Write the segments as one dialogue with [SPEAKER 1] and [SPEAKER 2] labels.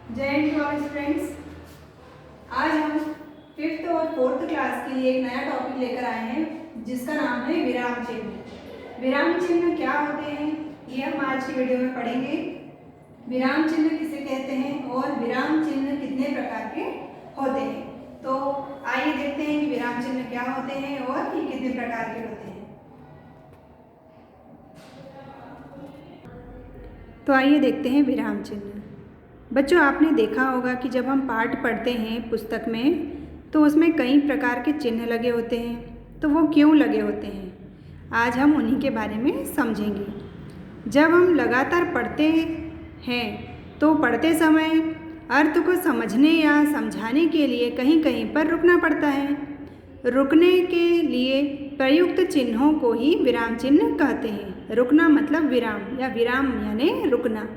[SPEAKER 1] जय Hind to all students. आज हम फिफ्थ और फोर्थ क्लास के लिए एक नया टॉपिक लेकर आए हैं जिसका नाम है विराम चिन्ह। विराम चिन्ह क्या होते हैं ये हम आज की वीडियो में पढ़ेंगे। विराम चिन्ह किसे कहते हैं और विराम चिन्ह कितने प्रकार के होते हैं। तो आइए देखते हैं कि विराम चिन्ह क्या होते हैं और ये कितने प्रकार के होते हैं। तो आइए देखते हैं विराम चिन्ह। बच्चों, आपने देखा होगा कि जब हम पाठ पढ़ते हैं पुस्तक में तो उसमें कई प्रकार के चिन्ह लगे होते हैं। तो वो क्यों लगे होते हैं, आज हम उन्हीं के बारे में समझेंगे। जब हम लगातार पढ़ते हैं तो पढ़ते समय अर्थ को समझने या समझाने के लिए कहीं कहीं पर रुकना पड़ता है। रुकने के लिए प्रयुक्त चिन्हों को ही विराम चिन्ह कहते हैं। रुकना मतलब विराम या विराम यानी रुकना।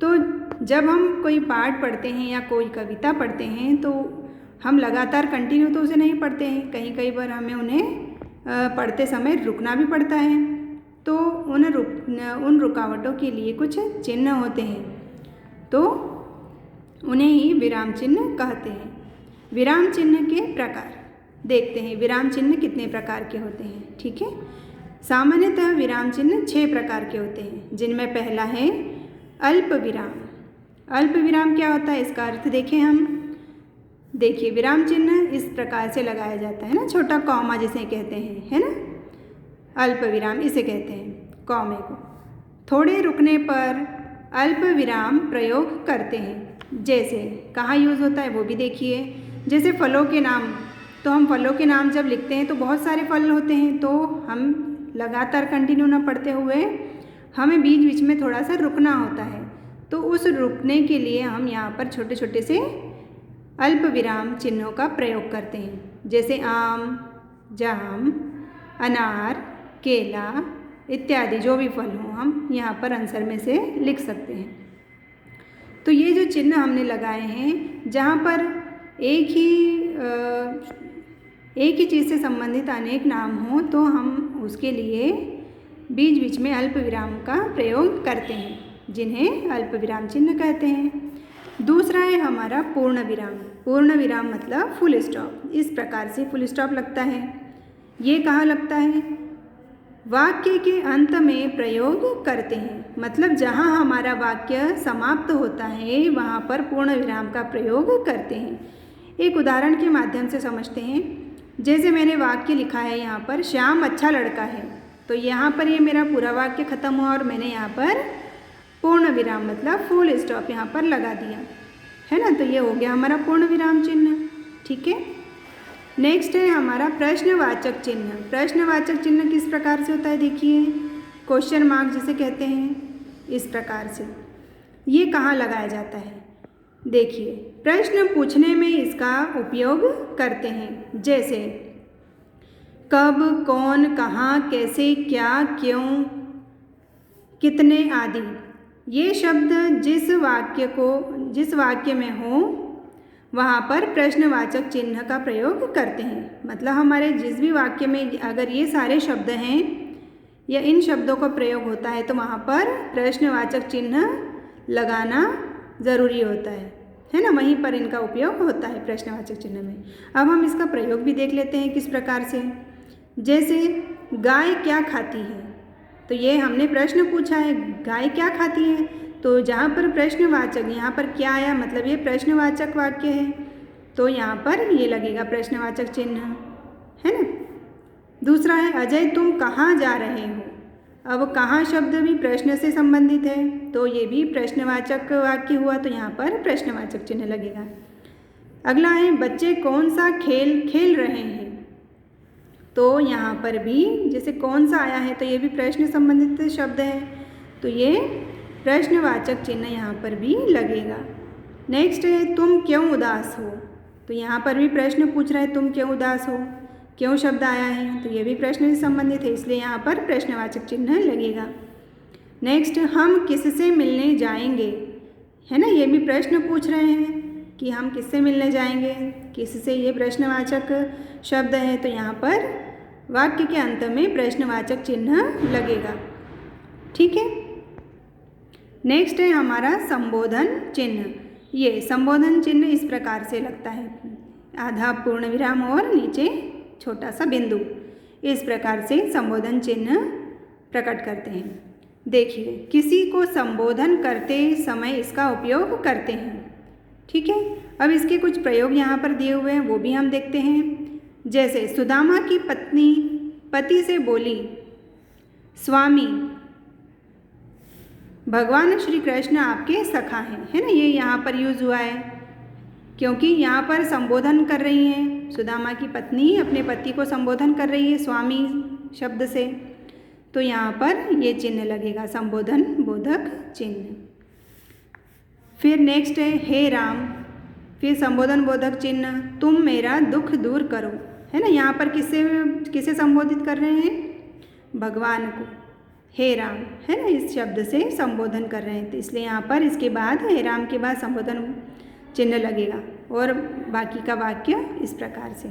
[SPEAKER 1] तो जब हम कोई पाठ पढ़ते हैं या कोई कविता पढ़ते हैं तो हम लगातार कंटिन्यू तो उसे नहीं पढ़ते हैं, कई बार हमें उन्हें पढ़ते समय रुकना भी पड़ता है। तो उन रुकावटों के लिए कुछ चिन्ह होते हैं, तो उन्हें ही विराम चिन्ह कहते हैं। विराम चिन्ह के प्रकार देखते हैं। विराम चिन्ह कितने प्रकार के होते हैं, ठीक है। सामान्यतः विराम चिन्ह 6 प्रकार के होते हैं, जिनमें पहला है अल्प विराम। अल्प विराम क्या होता है, इसका अर्थ देखें हम। देखिए, विराम चिन्ह इस प्रकार से लगाया जाता है ना, छोटा कॉमा जिसे कहते हैं, है ना। अल्प विराम इसे कहते हैं, कॉमे को। थोड़े रुकने पर अल्प विराम प्रयोग करते हैं। जैसे कहाँ यूज़ होता है वो भी देखिए। जैसे फलों के नाम, तो हम फलों के नाम जब लिखते हैं तो बहुत सारे फल होते हैं, तो हम लगातार कंटिन्यू ना पढ़ते हुए हमें बीच बीच में थोड़ा सा रुकना होता है। तो उस रुकने के लिए हम यहाँ पर छोटे छोटे से अल्प विराम चिन्हों का प्रयोग करते हैं। जैसे आम, जाम, अनार, केला इत्यादि जो भी फल हों हम यहाँ पर आंसर में से लिख सकते हैं। तो ये जो चिन्ह हमने लगाए हैं, जहाँ पर एक ही चीज़ से संबंधित अनेक नाम हों तो हम उसके लिए बीच बीच में अल्प विराम का प्रयोग करते हैं, जिन्हें अल्प विराम चिन्ह कहते हैं। दूसरा है हमारा पूर्ण विराम। पूर्ण विराम मतलब फुल स्टॉप। इस प्रकार से फुल स्टॉप लगता है। ये कहाँ लगता है, वाक्य के अंत में प्रयोग करते हैं। मतलब जहाँ हमारा वाक्य समाप्त होता है वहाँ पर पूर्ण विराम का प्रयोग करते हैं। एक उदाहरण के माध्यम से समझते हैं। जैसे मैंने वाक्य लिखा है यहाँ पर, श्याम अच्छा लड़का है, तो यहाँ पर ये मेरा पूरा वाक्य ख़त्म हुआ और मैंने यहाँ पर पूर्ण विराम मतलब फुल स्टॉप यहाँ पर लगा दिया, है ना। तो ये हो गया हमारा पूर्ण विराम चिन्ह, ठीक है। नेक्स्ट है हमारा प्रश्नवाचक चिन्ह। प्रश्नवाचक चिन्ह किस प्रकार से होता है, देखिए, क्वेश्चन मार्क जिसे कहते हैं, इस प्रकार से। ये कहाँ लगाया जाता है, देखिए, प्रश्न पूछने में इसका उपयोग करते हैं। जैसे कब, कौन, कहाँ, कैसे, क्या, क्यों, कितने आदि। ये शब्द जिस वाक्य में हो वहाँ पर प्रश्नवाचक चिन्ह का प्रयोग करते हैं। मतलब हमारे जिस भी वाक्य में अगर ये सारे शब्द हैं या इन शब्दों का प्रयोग होता है तो वहाँ पर प्रश्नवाचक चिन्ह लगाना ज़रूरी होता है ना। वहीं पर इनका उपयोग होता है प्रश्नवाचक चिन्ह में। अब हम इसका प्रयोग भी देख लेते हैं किस प्रकार से। जैसे गाय क्या खाती है, तो ये हमने प्रश्न पूछा है, गाय क्या खाती है। तो जहाँ पर प्रश्नवाचक, यहाँ पर क्या आया, मतलब ये प्रश्नवाचक वाक्य है, तो यहाँ पर ये लगेगा प्रश्नवाचक चिन्ह, है ना। दूसरा है अजय तुम कहाँ जा रहे हो। अब कहाँ शब्द भी प्रश्न से संबंधित है, तो ये भी प्रश्नवाचक वाक्य हुआ, तो यहाँ पर प्रश्नवाचक चिन्ह लगेगा। अगला है बच्चे कौन सा खेल खेल रहे हैं, तो यहाँ पर भी जैसे कौन सा आया है तो ये भी प्रश्न संबंधित शब्द है, तो ये प्रश्नवाचक चिन्ह यहाँ पर भी लगेगा। नेक्स्ट है तुम क्यों उदास हो, तो यहाँ पर भी प्रश्न पूछ रहा है तुम क्यों उदास हो, क्यों शब्द आया है, तो ये भी प्रश्न से संबंधित है, इसलिए यहाँ पर प्रश्नवाचक चिन्ह लगेगा। नेक्स्ट हम किससे मिलने जाएंगे, है ना। ये भी प्रश्न पूछ रहे हैं कि हम किससे मिलने जाएंगे, किससे, ये प्रश्नवाचक शब्द है, तो यहाँ पर वाक्य के अंत में प्रश्नवाचक चिन्ह लगेगा, ठीक है। नेक्स्ट है हमारा संबोधन चिन्ह। ये संबोधन चिन्ह इस प्रकार से लगता है, आधा पूर्ण विराम और नीचे छोटा सा बिंदु, इस प्रकार से संबोधन चिन्ह प्रकट करते हैं। देखिए, किसी को संबोधन करते समय इसका उपयोग करते हैं। ठीक है, अब इसके कुछ प्रयोग यहाँ पर दिए हुए हैं, वो भी हम देखते हैं। जैसे सुदामा की पत्नी पति से बोली, स्वामी भगवान श्री कृष्ण आपके सखा हैं, है ना, ये यहाँ पर यूज़ हुआ है क्योंकि यहाँ पर संबोधन कर रही हैं, सुदामा की पत्नी अपने पति को संबोधन कर रही है स्वामी शब्द से, तो यहाँ पर ये चिन्ह लगेगा, संबोधन बोधक चिन्ह। फिर नेक्स्ट है हे राम, फिर संबोधन बोधक चिन्ह, तुम मेरा दुख दूर करो, है ना, यहाँ पर किसे संबोधित कर रहे हैं, भगवान को, हे राम, है ना, इस शब्द से संबोधन कर रहे हैं, तो इसलिए यहाँ पर इसके बाद हे राम के बाद संबोधन चिन्ह लगेगा और बाकी का वाक्य इस प्रकार से।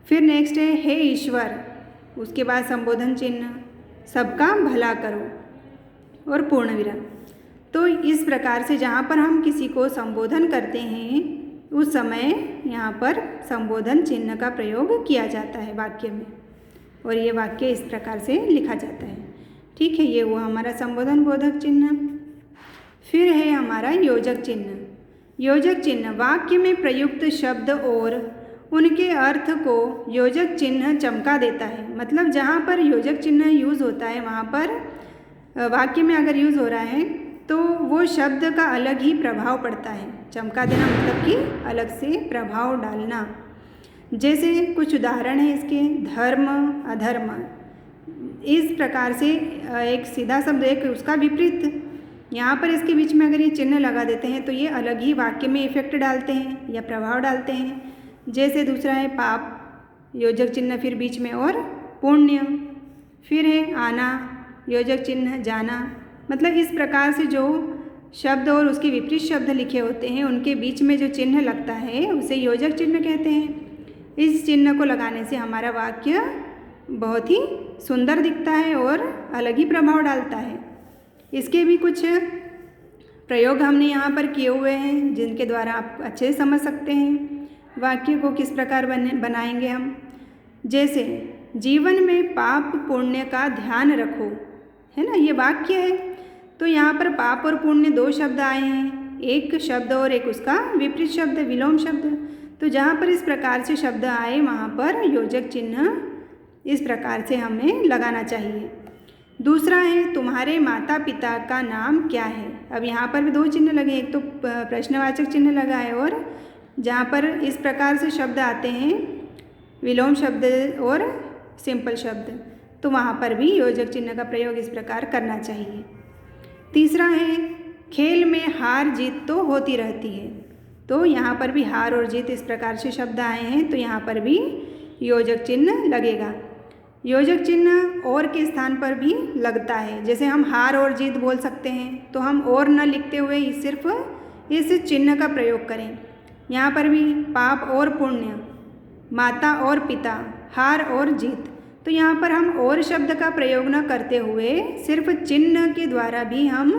[SPEAKER 1] फिर नेक्स्ट है हे ईश्वर, उसके बाद संबोधन चिन्ह, सबका भला करो और पूर्ण विराम। तो इस प्रकार से जहाँ पर हम किसी को संबोधन करते हैं उस समय यहाँ पर संबोधन चिन्ह का प्रयोग किया जाता है वाक्य में, और ये वाक्य इस प्रकार से लिखा जाता है। ठीक है, ये हुआ हमारा संबोधन बोधक चिन्ह। फिर है हमारा योजक चिन्ह। योजक चिन्ह वाक्य में प्रयुक्त शब्द और उनके अर्थ को योजक चिन्ह चमका देता है। मतलब जहाँ पर योजक चिन्ह यूज़ होता है वहाँ पर वाक्य में अगर यूज़ हो रहा है तो वो शब्द का अलग ही प्रभाव पड़ता है। चमका देना मतलब कि अलग से प्रभाव डालना। जैसे कुछ उदाहरण है इसके, धर्म अधर्म, इस प्रकार से एक सीधा शब्द एक उसका विपरीत, यहाँ पर इसके बीच में अगर ये चिन्ह लगा देते हैं तो ये अलग ही वाक्य में इफेक्ट डालते हैं या प्रभाव डालते हैं। जैसे दूसरा है पाप, योजक चिन्ह फिर बीच में, और पुण्य, फिर है आना, योजक चिन्ह जाना। मतलब इस प्रकार से जो शब्द और उसके विपरीत शब्द लिखे होते हैं उनके बीच में जो चिन्ह लगता है उसे योजक चिन्ह कहते हैं। इस चिन्ह को लगाने से हमारा वाक्य बहुत ही सुंदर दिखता है और अलग ही प्रभाव डालता है। इसके भी कुछ प्रयोग हमने यहाँ पर किए हुए हैं जिनके द्वारा आप अच्छे से समझ सकते हैं वाक्य को किस प्रकार बनाएंगे हम। जैसे जीवन में पाप पुण्य का ध्यान रखो, है ना, ये वाक्य है। तो यहाँ पर पाप और पुण्य दो शब्द आए हैं, एक शब्द और एक उसका विपरीत शब्द, विलोम शब्द। तो जहाँ पर इस प्रकार से शब्द आए वहाँ पर योजक चिन्ह इस प्रकार से हमें लगाना चाहिए। दूसरा है तुम्हारे माता पिता का नाम क्या है। अब यहाँ पर भी दो चिन्ह लगे, एक तो प्रश्नवाचक चिन्ह लगा है और जहाँ पर इस प्रकार से शब्द आते हैं विलोम शब्द और सिंपल शब्द, तो वहाँ पर भी योजक चिन्ह का प्रयोग इस प्रकार करना चाहिए। तीसरा है खेल में हार जीत तो होती रहती है। तो यहाँ पर भी हार और जीत इस प्रकार से शब्द आए हैं तो यहाँ पर भी योजक चिन्ह लगेगा। योजक चिन्ह और के स्थान पर भी लगता है। जैसे हम हार और जीत बोल सकते हैं तो हम और न लिखते हुए सिर्फ इस चिन्ह का प्रयोग करें। यहाँ पर भी पाप और पुण्य, माता और पिता, हार और जीत, तो यहाँ पर हम और शब्द का प्रयोग न करते हुए सिर्फ चिन्ह के द्वारा भी हम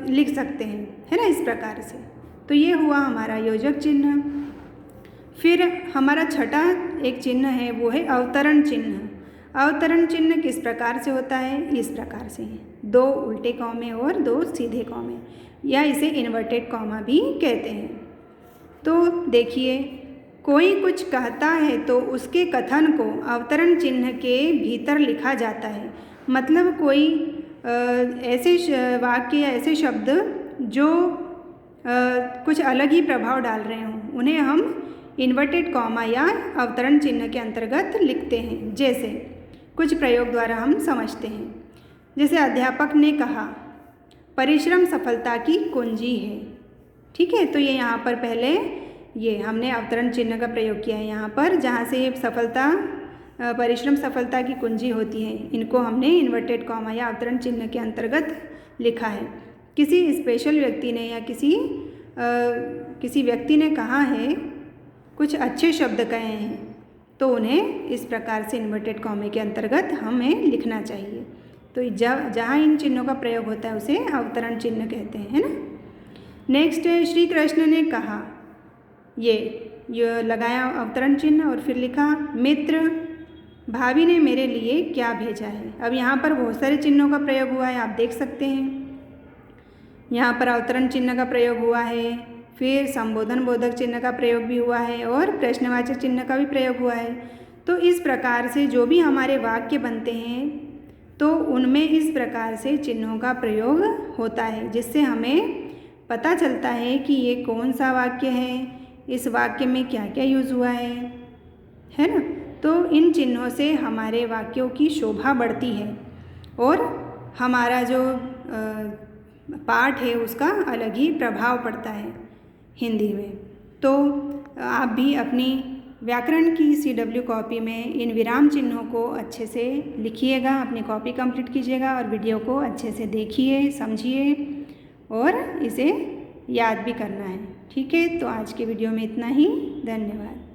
[SPEAKER 1] लिख सकते हैं, है ना, इस प्रकार से। तो ये हुआ हमारा योजक चिन्ह। फिर हमारा छठा एक चिन्ह है वो है अवतरण चिन्ह। अवतरण चिन्ह किस प्रकार से होता है, इस प्रकार से है, दो उल्टे कौमे और दो सीधे कौमे, या इसे इन्वर्टेड कॉमा भी कहते हैं। तो देखिए, कोई कुछ कहता है तो उसके कथन को अवतरण चिन्ह के भीतर लिखा जाता है। मतलब कोई ऐसे वाक्य या ऐसे शब्द जो कुछ अलग ही प्रभाव डाल रहे हों उन्हें हम इन्वर्टेड कॉमा या अवतरण चिन्ह के अंतर्गत लिखते हैं। जैसे कुछ प्रयोग द्वारा हम समझते हैं। जैसे अध्यापक ने कहा परिश्रम सफलता की कुंजी है। ठीक है, तो ये यहाँ पर पहले ये हमने अवतरण चिन्ह का प्रयोग किया है यहाँ पर, जहाँ से सफलता परिश्रम सफलता की कुंजी होती है, इनको हमने इन्वर्टेड कॉमा या अवतरण चिन्ह के अंतर्गत लिखा है। किसी स्पेशल व्यक्ति ने या किसी व्यक्ति ने कहा है, कुछ अच्छे शब्द कहे हैं, तो उन्हें इस प्रकार से इन्वर्टेड कॉमे के अंतर्गत हमें लिखना चाहिए। तो जहाँ इन चिन्हों का प्रयोग होता है उसे अवतरण चिन्ह कहते हैं, है ना। नेक्स्ट है श्री कृष्ण ने कहा, ये लगाया अवतरण चिन्ह और फिर लिखा मित्र भाभी ने मेरे लिए क्या भेजा है। अब यहाँ पर बहुत सारे चिन्हों का प्रयोग हुआ है, आप देख सकते हैं। यहाँ पर अवतरण चिन्ह का प्रयोग हुआ है, फिर संबोधन बोधक चिन्ह का प्रयोग भी हुआ है और प्रश्नवाचक चिन्ह का भी प्रयोग हुआ है। तो इस प्रकार से जो भी हमारे वाक्य बनते हैं तो उनमें इस प्रकार से चिन्हों का प्रयोग होता है, जिससे हमें पता चलता है कि ये कौन सा वाक्य है, इस वाक्य में क्या क्या यूज़ हुआ है ना। तो इन चिन्हों से हमारे वाक्यों की शोभा बढ़ती है और हमारा जो पाठ है उसका अलग ही प्रभाव पड़ता है हिंदी में। तो आप भी अपनी व्याकरण की CW कॉपी में इन विराम चिन्हों को अच्छे से लिखिएगा, अपनी कॉपी कंप्लीट कीजिएगा और वीडियो को अच्छे से देखिए, समझिए और इसे याद भी करना है। ठीक है, तो आज के वीडियो में इतना ही। धन्यवाद।